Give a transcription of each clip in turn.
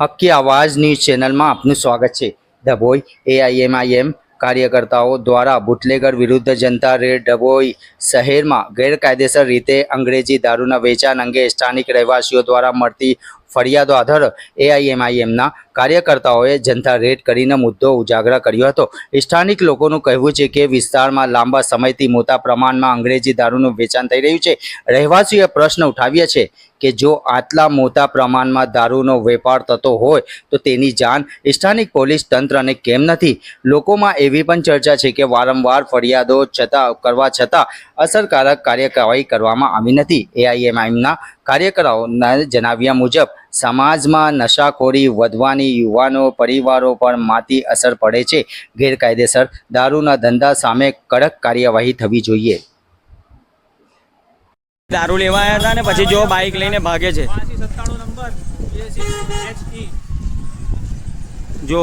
હક્કી આવાજ ન્યૂઝ ચેનલમાં આપનું સ્વાગત છે। ડભોઈ એઆઈએમઆઈએમ કાર્યકર્તાઓ દ્વારા બુટલેગર વિરુદ્ધ જનતા રેડ ડભોઈ શહેરમાં ગેરકાયદેસર રીતે અંગ્રેજી દારૂના વેચાણ અંગે સ્થાનિક રહેવાસીઓ દ્વારા મળતી ફરિયાદો આધારે એઆઈએમઆઈએમના કાર્યકર્તાઓએ જનતા રેડ કરીને મુદ્દો ઉજાગર કર્યો હતો। સ્થાનિક લોકોનું કહેવું છે કે વિસ્તારમાં લાંબા સમયથી મોટા પ્રમાણમાં અંગ્રેજી દારૂનું વેચાણ થઈ રહ્યું છે। રહેવાસીઓએ પ્રશ્ન ઉઠાવ્યા છે કે જો આટલા મોટા પ્રમાણમાં દારૂનો વેપાર થતો હોય તો તેની જાણ સ્થાનિક પોલીસ તંત્રને કેમ નથી। લોકોમાં એવી પણ ચર્ચા છે કે વારંવાર ફરિયાદો કરવા છતાં અસરકારક કાર્યવાહી કરવામાં આવી નથી। એઆઈએમઆઈએમના કાર્યકરોના જણાવ્યા મુજબ સમાજમાં નશાખોરી વધવાની યુવાનો પરિવારો પર માઠી અસર પડે છે। ગેરકાયદેસર દારૂના ધંધા સામે કડક કાર્યવાહી થવી જોઈએ। दारू लेवा आया था ने પછી જો બાઇક લઈને ભાગે છે। જો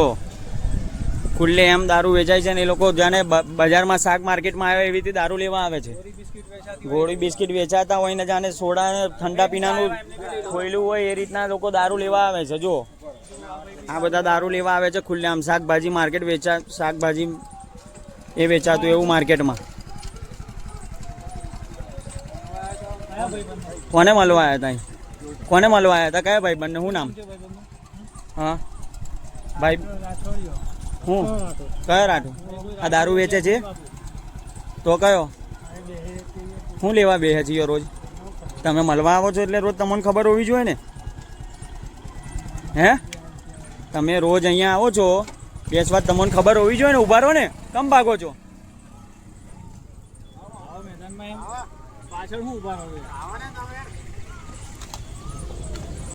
ખુલ્લે એમ દારૂ વેચાય છે ને એ લોકો જાણે બજારમાં શાક માર્કેટમાં આવે એવી રીતે દારૂ લેવા આવે છે। ગોળી બિસ્કિટ વેચાતા હોય ને જાણે સોડા ને ઠંડા પીણાનું ખોયલું હોય એ રીતના લોકો દારૂ લેવા આવે છે। જો આ બધા દારૂ લેવા આવે છે ખુલ્લે આમ શાકભાજી માર્કેટ શાકભાજી એ વેચાતું એવું માર્કેટમાં। કોને મળવા આવ્યા હતા? કોને મળવા આવ્યા હતા? કયા ભાઈ બંને? શું નામ? હા ભાઈ હું કયો રાઠો? આ દારૂ વેચે છે તો કયો? શું લેવા બે છીએ રોજ? તમે મળવા આવો છો એટલે રોજ તમને ખબર હોવી જોઈએ ને? હે તમે રોજ અહીંયા આવો છો બેસવા તમને ખબર હોવી જોઈએ ને? ઉભા રહો ને, કેમ ભાગો છો? પાછળ શું ઉભા રહો?